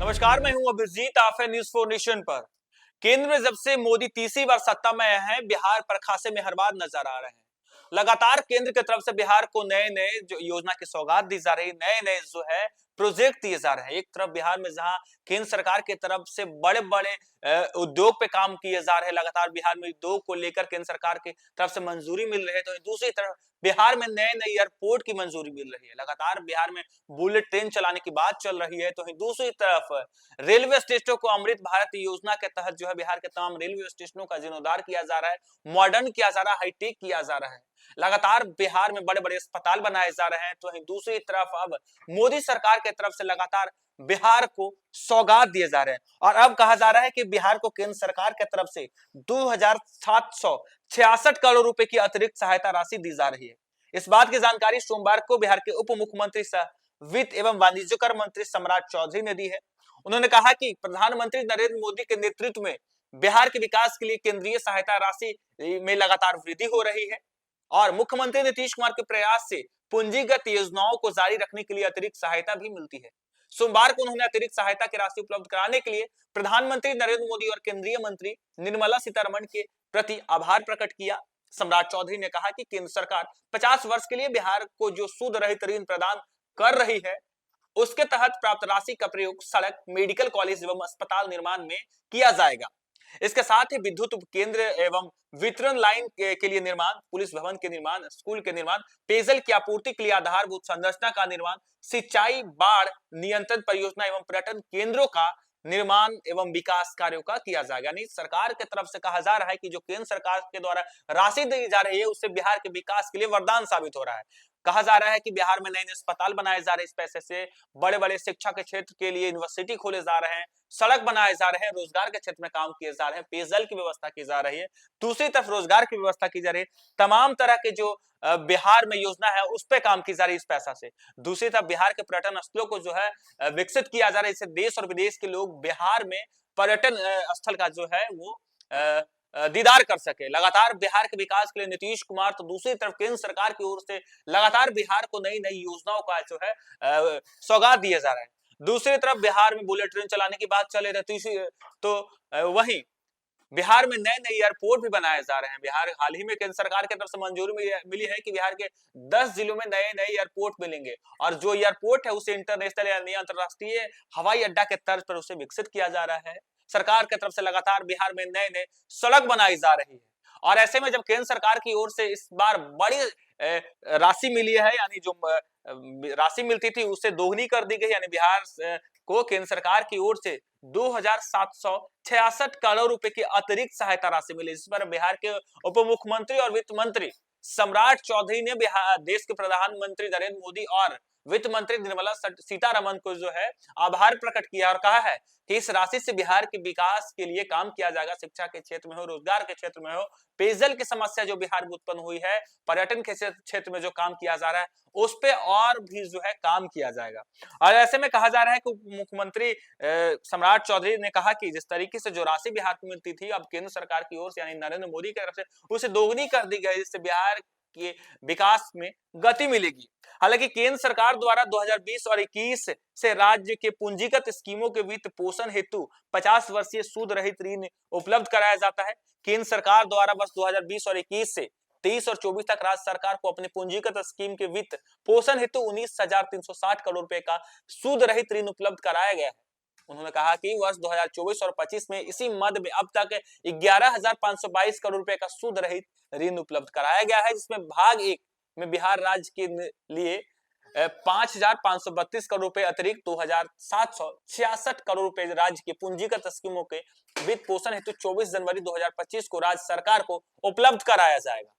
नमस्कार, मैं हूं अभिजीत। आप है न्यूज फोर नेशन पर। केंद्र में जब से मोदी तीसरी बार सत्ता में आए हैं, बिहार पर खासे मेहरबान नजर आ रहे हैं। लगातार केंद्र की तरफ से बिहार को नए नए जो योजना की सौगात दी जा रही, नए नए जो है प्रोजेक्ट दिए जा रहे हैं। एक तरफ बिहार में जहां केंद्र सरकार की तरफ से बड़े बड़े उद्योग पे काम किए जा रहे हैं, लगातार बिहार में उद्योग को लेकर केंद्र सरकार की तरफ से मंजूरी मिल रही है, तो दूसरी तरफ बिहार में नए नए एयरपोर्ट की मंजूरी मिल रही है। लगातार बिहार में बुलेट ट्रेन चलाने की बात चल रही है, तो दूसरी तरफ रेलवे स्टेशनों को अमृत भारत योजना के तहत जो है बिहार के तमाम रेलवे स्टेशनों का जीर्णोद्धार किया जा रहा है, मॉडर्न किया जा रहा है, हाईटेक किया जा रहा है। लगातार बिहार में बड़े बड़े अस्पताल बनाए जा रहे हैं, तो दूसरी तरफ अब मोदी सरकार की तरफ से लगातार बिहार को सौगात दिए जा रहे हैं। और अब कहा जा रहा है कि बिहार को केंद्र सरकार की तरफ से 2766 करोड़ रुपए की अतिरिक्त सहायता राशि दी जा रही है। इस बात की जानकारी सोमवार को बिहार के उप मुख्यमंत्री सह वित्त एवं वाणिज्य कर मंत्री सम्राट चौधरी ने दी है। उन्होंने कहा कि प्रधानमंत्री नरेंद्र मोदी के नेतृत्व में बिहार के विकास के लिए केंद्रीय सहायता राशि में लगातार वृद्धि हो रही है और मुख्यमंत्री नीतीश कुमार के प्रयास से पूंजीगत योजनाओं को जारी रखने के लिए अतिरिक्त सहायता भी मिलती है। सोमवार को उन्होंने अतिरिक्त सहायता की राशि उपलब्ध कराने के लिए प्रधानमंत्री नरेंद्र मोदी और केंद्रीय मंत्री निर्मला सीतारमण के प्रति आभार प्रकट किया। सम्राट चौधरी ने कहा कि केंद्र सरकार 50 वर्ष के लिए बिहार को जो सूद रहित ऋण प्रदान कर रही है, उसके तहत प्राप्त राशि का प्रयोग सड़क, मेडिकल कॉलेज एवं अस्पताल निर्माण में किया जाएगा। इसके साथ ही विद्युत केंद्र एवं वितरण लाइन के लिए निर्माण, पुलिस भवन के निर्माण, स्कूल के निर्माण, पेयजल की आपूर्ति के लिए आधारभूत संरचना का निर्माण, सिंचाई, बाढ़ नियंत्रण परियोजना एवं पर्यटन केंद्रों का निर्माण एवं विकास कार्यों का किया जाएगा। यानी सरकार की तरफ से कहा जा रहा है कि जो केंद्र सरकार के द्वारा राशि दी जा रही है, उससे बिहार के विकास के लिए वरदान साबित हो रहा है। कहा जा रहा है कि बिहार में नए नए अस्पताल बनाए जा रहे हैं, इस पैसे से बड़े बड़े शिक्षा के क्षेत्र के लिए यूनिवर्सिटी खोले जा रहे हैं, सड़क बनाए जा रहे हैं, रोजगार के क्षेत्र में काम किए जा रहे हैं, पेयजल की व्यवस्था की जा रही है, दूसरी तरफ रोजगार की व्यवस्था की जा रही है, तमाम तरह के जो बिहार में योजना है उस पर काम की जा रही है इस पैसा से। दूसरी तरफ बिहार के पर्यटन स्थलों को जो है विकसित किया जा रहा है, इससे देश और विदेश के लोग बिहार में पर्यटन स्थल का जो है वो दीदार कर सके। लगातार बिहार के विकास के लिए नीतीश कुमार, तो दूसरी तरफ केंद्र सरकार की ओर से लगातार बिहार को नई नई योजनाओं का जो है सौगात दिया जा रहा है। दूसरी तरफ बिहार में बुलेट ट्रेन चलाने की बात चले रहती है, तो वहीं बिहार में नए नए एयरपोर्ट भी बनाए जा रहे हैं। बिहार हाल ही में केंद्र सरकार की तरफ से मंजूरी मिली है कि बिहार के 10 जिलों में नए नए एयरपोर्ट मिलेंगे और जो एयरपोर्ट है उसे इंटरनेशनल यानी अंतरराष्ट्रीय हवाई अड्डा के तर्ज पर उसे विकसित किया जा रहा है। सरकार की तरफ से लगातार बिहार में नए नए सड़क बनाई जा रही है और ऐसे में जब केंद्र सरकार की ओर से इस बार बड़ी राशि मिली है, यानी जो राशि मिलती थी उससे दोगुनी कर दी गई, यानी बिहार को केंद्र सरकार की ओर से 2766 करोड़ रुपए की अतिरिक्त सहायता राशि मिली, जिस पर बिहार के उप मुख्यमंत्री और वित्त मंत्री सम्राट चौधरी ने बिहार देश के प्रधानमंत्री नरेंद्र मोदी और वित्त मंत्री निर्मला सीतारमण को जो है आभार प्रकट किया और कहा है कि इस राशि से बिहार के विकास के लिए काम किया जाएगा। शिक्षा के क्षेत्र में हो, रोजगार के क्षेत्र में हो, पेयजल की समस्या जो बिहार में उत्पन्न हुई है, पर्यटन के क्षेत्र में जो काम किया जा रहा है उस पे और भी जो है काम किया जाएगा। और ऐसे में कहा जा रहा है कि मुख्यमंत्री सम्राट चौधरी ने कहा कि जिस तरीके से जो राशि बिहार को मिलती थी, अब केंद्र सरकार की ओर से यानी नरेंद्र मोदी की तरफ से उसे दोगुनी कर दी गई, जिससे बिहार के विकास में गति मिलेगी। हालांकि केंद्र सरकार द्वारा 2020 और 21 से राज्य के पूंजीगत स्कीमों के वित्त पोषण हेतु 50 वर्षीय सूद रहित ऋण उपलब्ध कराया जाता है। केंद्र सरकार द्वारा वर्ष 2020 और 21 से 23 और 24 तक राज्य सरकार को अपने पूंजीगत स्कीम के वित्त पोषण हेतु 19,360 करोड़ रुपए का सूद रहित ऋण उपलब्ध कराया गया है। उन्होंने कहा कि वर्ष 2024 और 25 में इसी मद में अब तक 11,522 करोड़ रुपए का सूद रहित ऋण उपलब्ध कराया गया है, जिसमें भाग एक में बिहार राज्य के लिए 5,532 करोड़ रुपए अतिरिक्त 2,766 करोड़ रुपए राज्य के पूंजीगत स्कीमों के वित्त पोषण हेतु 24 जनवरी 2025 को राज्य सरकार को उपलब्ध कराया जाएगा।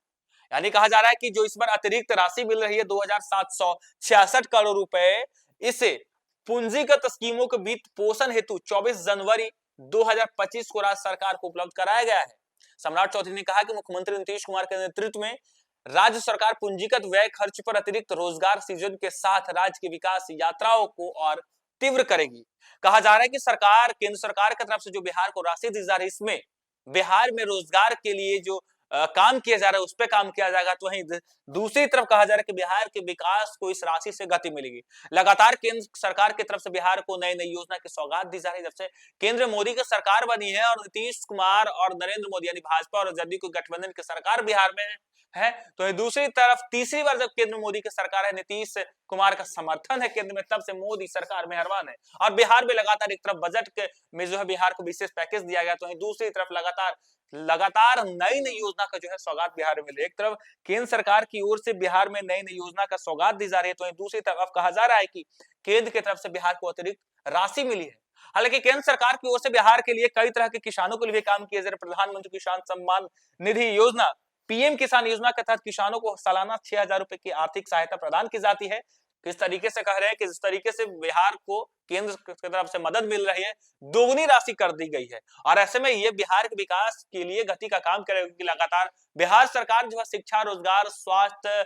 यानी कहा जा रहा है कि जो इस बार अतिरिक्त राशि मिल रही है 2,766 करोड़ रुपए, इसे पूंजीगत स्कीमों के वित्त पोषण हेतु 24 जनवरी 2025 को राज्य सरकार को उपलब्ध कराया गया है। सम्राट चौधरी ने कहा कि मुख्यमंत्री नीतीश कुमार के नेतृत्व में राज्य सरकार पूंजीगत व्यय खर्च पर अतिरिक्त रोजगार सृजन के साथ राज्य की विकास यात्राओं को और तीव्र करेगी। कहा जा रहा है कि सरकार केंद्र सरकार की तरफ से जो बिहार को राशि दी जा रही है, इसमें बिहार में रोजगार के लिए जो काम किया जा रहा है उस पे काम किया जाएगा, तो वहीं दूसरी तरफ कहा जा रहा है कि बिहार के विकास को इस राशि से गति मिलेगी। लगातार केंद्र सरकार की तरफ से बिहार को नई नई योजना की सौगात दी जा रही है। जब से केंद्र मोदी की सरकार बनी है और नीतीश कुमार और नरेंद्र मोदी यानी भाजपा और जदयू की गठबंधन की सरकार बिहार में है, तो ये दूसरी तरफ तीसरी बार जब केंद्र मोदी की सरकार है, नीतीश कुमार का समर्थन है केंद्र में, तब से मोदी सरकार मेहरबान है। और बिहार में लगातार एक तरफ बजट के में जो है बिहार को विशेष पैकेज दिया गया, तो वहीं दूसरी तरफ लगातार लगातार नई नई योजना का जो है सौगात बिहार में मिले। एक तरफ केंद्र सरकार की ओर से बिहार में नई नई योजना का सौगात दी जा रही है, तो वहीं दूसरी तरफ कहा जा रहा है कि केंद्र की तरफ से बिहार को अतिरिक्त राशि मिली है। हालांकि केंद्र सरकार की ओर से बिहार के लिए कई तरह के किसानों के लिए भी काम किया जा रहा है। प्रधानमंत्री किसान सम्मान निधि योजना, पीएम किसान योजना के तहत किसानों को सालाना 6,000 रुपए की आर्थिक सहायता प्रदान की जाती है। किस तरीके से कह रहे हैं कि जिस तरीके से बिहार को केंद्र की तरफ से मदद मिल रही है, दोगुनी राशि कर दी गई है। और ऐसे में ये बिहार के विकास के लिए गति का काम करेगा, क्योंकि लगातार बिहार सरकार जो है शिक्षा, रोजगार, स्वास्थ्य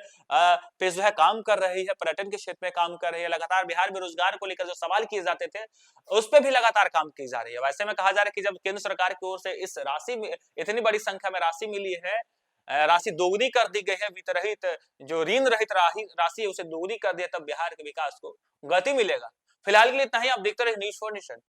पे जो है काम कर रही है, पर्यटन के क्षेत्र में काम कर रही है। लगातार बिहार में रोजगार को लेकर जो सवाल किए जाते थे, उस पर भी लगातार काम की जा रही है। वैसे में कहा जा रहा है कि जब केंद्र सरकार की ओर से इस राशि में इतनी बड़ी संख्या में राशि मिली है, राशि दोगुनी कर दी गई है, वित्त रहित जो ऋण रहित राशि है उसे दोगुनी कर दिया, तब बिहार के विकास को गति मिलेगा। फिलहाल के लिए इतना ही। आप देखते रहिए न्यूज़4 नेशन।